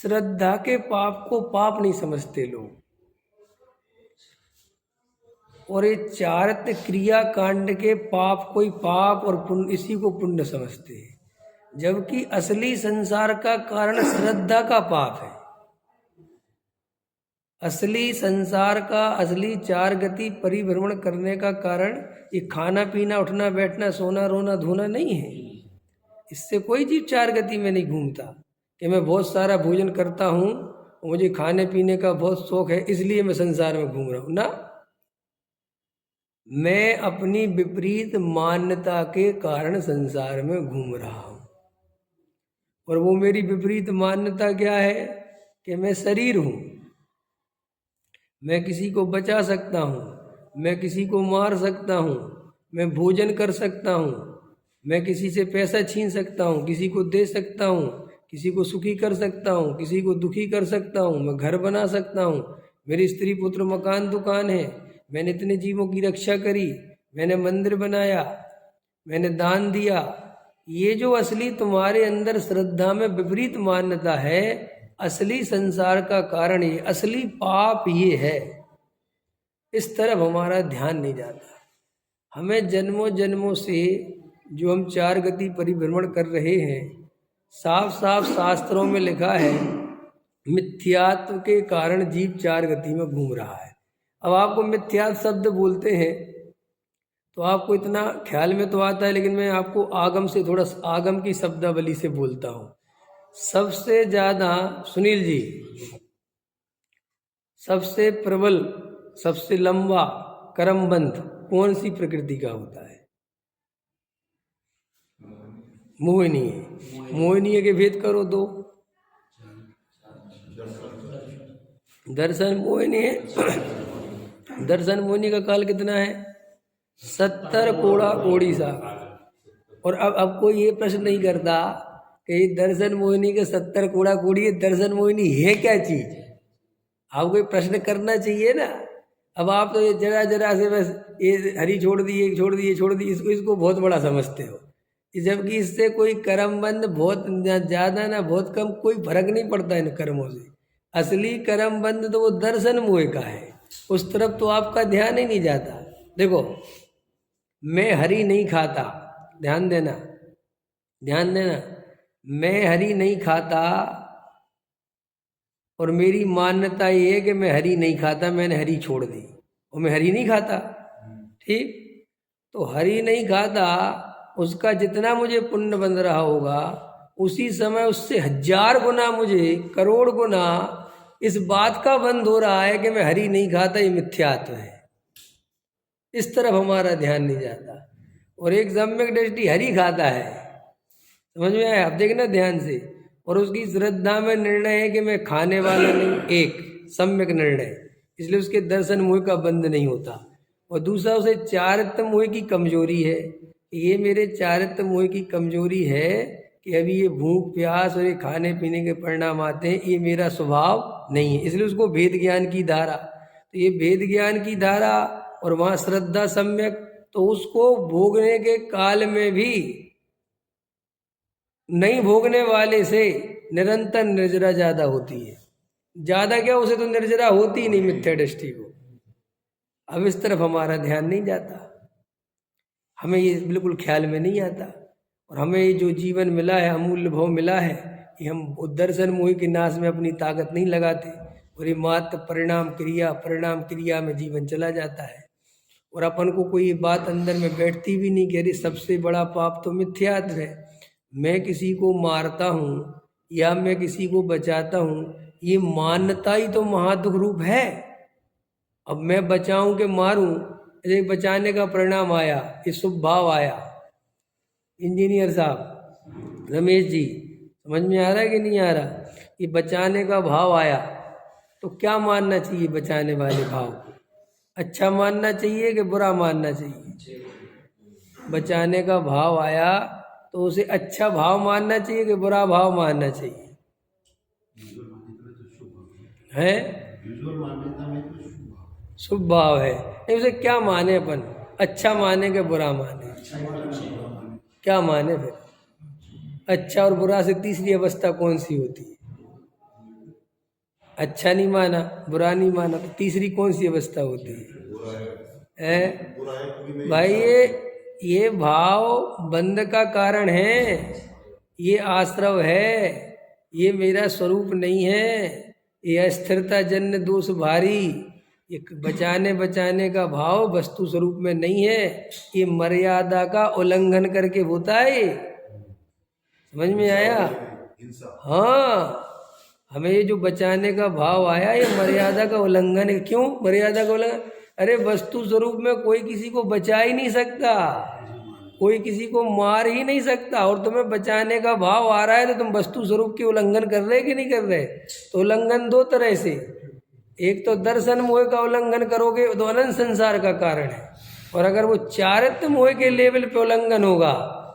श्रद्धा के पाप को पाप नहीं समझते लोग, और ये चारित्र क्रिया कांड के पाप कोई पाप और पुण्य, इसी को पुण्य समझते हैं, जबकि असली संसार का कारण श्रद्धा का पाप है। असली संसार का, असली चार गति परिभ्रमण करने का कारण ये खाना पीना उठना बैठना सोना रोना धोना नहीं है। इससे कोई जीव चार गति में नहीं घूमता कि मैं बहुत सारा भोजन करता हूँ, मुझे खाने पीने का बहुत शौक है इसलिए मैं संसार में घूम रहा हूँ ना। मैं अपनी विपरीत मान्यता के कारण संसार में घूम रहा हूँ, और वो मेरी विपरीत मान्यता क्या है कि मैं शरीर हूँ, मैं किसी को बचा सकता हूँ, मैं किसी को मार सकता हूँ, मैं भोजन कर सकता हूँ, मैं किसी से पैसा छीन सकता हूँ, किसी को दे सकता हूँ, किसी को सुखी कर सकता हूँ, किसी को दुखी कर सकता हूँ, मैं घर बना सकता हूँ, मेरी स्त्री पुत्र मकान दुकान है, मैंने इतने जीवों की रक्षा करी, मैंने मंदिर बनाया, मैंने दान दिया। ये जो असली तुम्हारे अंदर श्रद्धा में विपरीत मान्यता है, असली संसार का कारण ये, असली पाप ये है। इस तरफ हमारा ध्यान नहीं जाता। हमें जन्मों जन्मों से जो हम चार गति परिभ्रमण कर रहे हैं, साफ साफ शास्त्रों में लिखा है मिथ्यात्व के कारण जीव चार गति में घूम रहा है। अब आपको मिथ्यात्व शब्द बोलते हैं तो आपको इतना ख्याल में तो आता है, लेकिन मैं आपको आगम से थोड़ा आगम की शब्दावली से बोलता हूँ। सबसे ज्यादा, सुनील जी, सबसे प्रबल, सबसे लंबा कर्मबंध कौन सी प्रकृति का होता है? मोहिनी है। मोहिनी के भेद करो दो। दर्शन मोहिनी है। दर्शन मोहिनी का काल कितना है? 70 कोड़ा कोड़ी सा। और अब कोई ये प्रश्न नहीं करता कि दर्शन मोहिनी के 70 कोड़ा कोड़ी है, दर्शन मोहिनी है क्या चीज? आपको कोई प्रश्न करना चाहिए ना। अब आप तो ये जरा जरा से बस ये हरी छोड़ दी इसको बहुत बड़ा समझते हो, जबकि इससे कोई कर्मबंध बहुत ज्यादा ना बहुत कम कोई फर्क नहीं पड़ता इन कर्मों से। असली कर्मबंध तो वो दर्शन मोह का है, उस तरफ तो आपका ध्यान ही नहीं जाता। देखो, मैं हरी नहीं खाता, ध्यान देना, मैं हरी नहीं खाता, और मेरी मान्यता ये है कि मैं हरी नहीं खाता, मैंने हरी छोड़ दी और मैं हरी नहीं खाता। ठीक, तो हरी नहीं खाता, उसका जितना मुझे पुण्य बन रहा होगा, उसी समय उससे 1000 गुना मुझे, करोड़ गुना इस बात का बंध हो रहा है कि मैं हरी नहीं खाता, ये मिथ्यात्व है। इस तरफ हमारा ध्यान नहीं जाता। और एक सम्यक दृष्टि हरी खाता है, समझ में आया? आप देखना ध्यान से, और उसकी श्रद्धा में निर्णय है कि मैं खाने वाला नहीं, एक सम्यक निर्णय, इसलिए उसके दर्शन मोह का बंध नहीं होता। और दूसरा, उसे चारित्र मोह की कमजोरी है, ये मेरे चारित्र मोह की कमजोरी है कि अभी ये भूख प्यास और ये खाने पीने के परिणाम आते हैं, ये मेरा स्वभाव नहीं है, इसलिए उसको भेद ज्ञान की धारा। तो ये भेद ज्ञान की धारा और वहाँ श्रद्धा सम्यक, तो उसको भोगने के काल में भी नहीं भोगने वाले से निरंतर निर्जरा ज्यादा होती है। ज्यादा क्या, उसे तो निर्जरा होती ही नहीं मिथ्या दृष्टि को। अब इस तरफ हमारा ध्यान नहीं जाता, हमें ये बिल्कुल ख्याल में नहीं आता। और हमें ये जो जीवन मिला है, अमूल्य भाव मिला है, ये हम दर्शन मोह के नाश में अपनी ताकत नहीं लगाते, और ये मात्र परिणाम क्रिया में जीवन चला जाता है। और अपन को कोई बात अंदर में बैठती भी नहीं कि अरे सबसे बड़ा पाप तो मिथ्यात्व है, मैं किसी को मारता हूँ या मैं किसी को बचाता हूँ, ये मान्यता ही तो महादुख रूप है। अब मैं बचाऊं कि मारूं, ये बचाने का परिणाम आया, ये शुभ भाव आया। इंजीनियर साहब, रमेश जी, समझ में आ रहा है कि नहीं आ रहा? ये बचाने का भाव आया तो क्या मानना चाहिए? बचाने वाले भाव को अच्छा मानना चाहिए कि बुरा मानना चाहिए? बचाने का भाव आया तो उसे अच्छा भाव मानना चाहिए कि बुरा भाव मानना चाहिए? है शुभ भाव है, नहीं उसे क्या माने अपन? अच्छा माने कि बुरा माने? क्या माने फिर? अच्छा और बुरा से तीसरी अवस्था कौन सी होती है? अच्छा नहीं माना, बुरा नहीं माना, तो तीसरी कौन सी अवस्था होती है? भाई ये भाव बंध का कारण है, ये आश्रव है, ये मेरा स्वरूप नहीं है, ये अस्थिरता जन्य दोष भारी, ये बचाने का भाव वस्तु स्वरूप में नहीं है, ये मर्यादा का उल्लंघन करके होता है। समझ में आया? हाँ, हमें ये जो बचाने का भाव आया ये मर्यादा का उल्लंघन है। क्यों मर्यादा का उल्लंघन? अरे वस्तु स्वरूप में कोई किसी को बचा ही नहीं सकता, कोई किसी को मार ही नहीं सकता, और तुम्हें बचाने का भाव आ रहा है तो तुम वस्तु स्वरूप के उल्लंघन कर रहे कि नहीं कर रहे? तो उल्लंघन दो तरह से, एक तो दर्शन मोह का उल्लंघन करोगे तो अनंत संसार का कारण है, और अगर वो चारित्र मोह के लेवल पे उल्लंघन होगा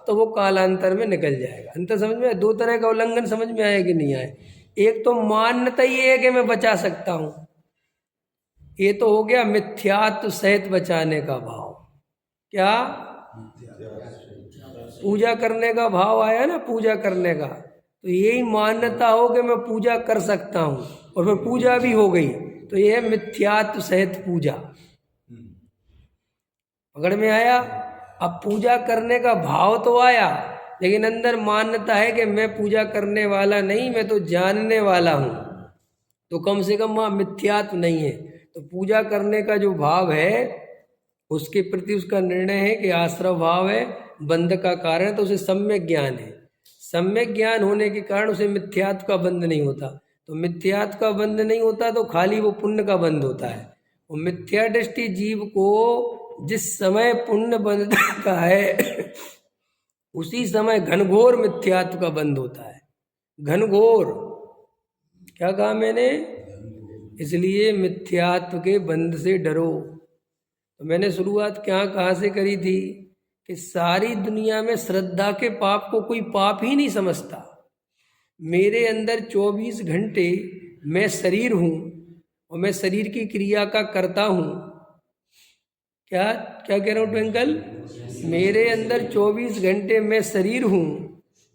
तो वो कालांतर में निकल जाएगा। अंतर समझ में? दो तरह का उल्लंघन समझ में आया कि नहीं आए? एक तो मान्यता ये है कि मैं बचा सकता हूं, ये तो हो गया मिथ्यात्व सहित बचाने का भाव। क्या? पूजा करने का भाव आया ना, पूजा करने का, तो यही मान्यता हो कि मैं पूजा कर सकता हूं, और फिर पूजा भी हो गई, तो यह है मिथ्यात्व सहित पूजा। पकड़ में आया? अब पूजा करने का भाव तो आया, लेकिन अंदर मान्यता है कि मैं पूजा करने वाला नहीं, मैं तो जानने वाला हूं, तो कम से कम वहां मिथ्यात्व नहीं है। तो पूजा करने का जो भाव है उसके प्रति उसका निर्णय है कि आश्रव भाव है, बंध का कारण, तो उसे सम्यक ज्ञान है। सम्यक ज्ञान होने के कारण उसे मिथ्यात्व का बंध नहीं होता, तो मिथ्यात्व का बंध नहीं होता तो खाली वो पुण्य का बंध होता है। वो मिथ्या दृष्टि जीव को जिस समय पुण्य बंधता है उसी समय घनघोर मिथ्यात्व का बंध होता है। घनघोर, क्या कहा मैंने? इसलिए मिथ्यात्व के बंध से डरो। तो मैंने शुरुआत क्या कहाँ से करी थी कि सारी दुनिया में श्रद्धा के पाप को कोई पाप ही नहीं समझता। मेरे अंदर 24 घंटे मैं शरीर हूँ और मैं शरीर की क्रिया का करता हूँ। क्या क्या कह रहा हूँ ट्विंकल? मेरे अंदर 24 घंटे मैं शरीर हूँ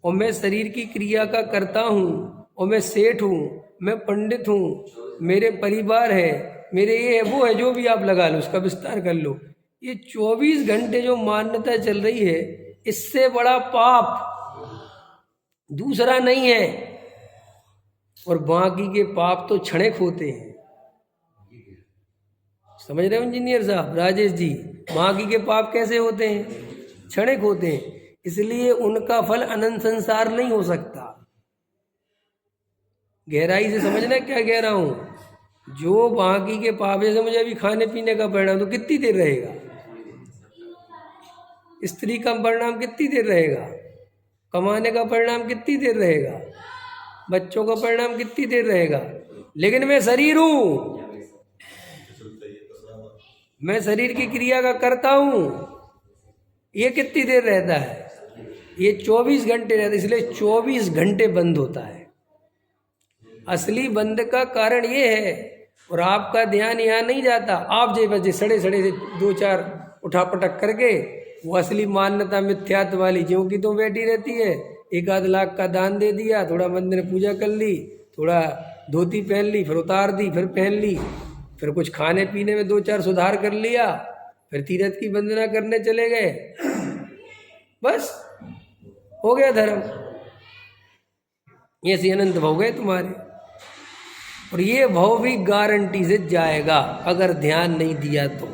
और मैं शरीर की क्रिया का करता हूँ, और मैं सेठ हूँ, मैं पंडित हूँ, मेरे परिवार है, मेरे ये है वो है, जो भी आप लगा लो, उसका विस्तार कर लो। ये 24 घंटे जो मान्यता चल रही है, इससे बड़ा पाप दूसरा नहीं है। और बाकी के पाप तो क्षणिक होते हैं। समझ रहे हो इंजीनियर साहब, राजेश जी? बाकी के पाप कैसे होते हैं? क्षणिक होते हैं, इसलिए उनका फल अनंत संसार नहीं हो सकता। गहराई से समझना क्या कह रहा हूं। जो बाकी के पाप, जैसे मुझे अभी खाने पीने का परिणाम तो कितनी देर रहेगा, स्त्री का परिणाम कितनी देर रहेगा, कमाने का परिणाम कितनी देर रहेगा, बच्चों का परिणाम कितनी देर रहेगा, लेकिन मैं शरीर हूं, मैं शरीर की क्रिया का करता हूं, ये कितनी देर रहता है? ये 24 घंटे रहता है, इसलिए 24 घंटे बंद होता है। असली बंद का कारण ये है, और आपका ध्यान यहाँ नहीं जाता। आप जे बजे सड़े सड़े से 2-4 उठापटक करके वो असली मान्यता मिथ्यात्व वाली ज्यों की तो बैठी रहती है। 1-8 लाख का दान दे दिया, थोड़ा मंदिर में पूजा कर ली, थोड़ा धोती पहन ली, फिर उतार दी, फिर पहन ली, फिर कुछ खाने पीने में 2-4 सुधार कर लिया, फिर तीर्थ की वंदना करने चले गए, बस हो गया धर्म। ये सी अनंत भव गए तुम्हारे, और ये भव भी गारंटी से जाएगा अगर ध्यान नहीं दिया तो।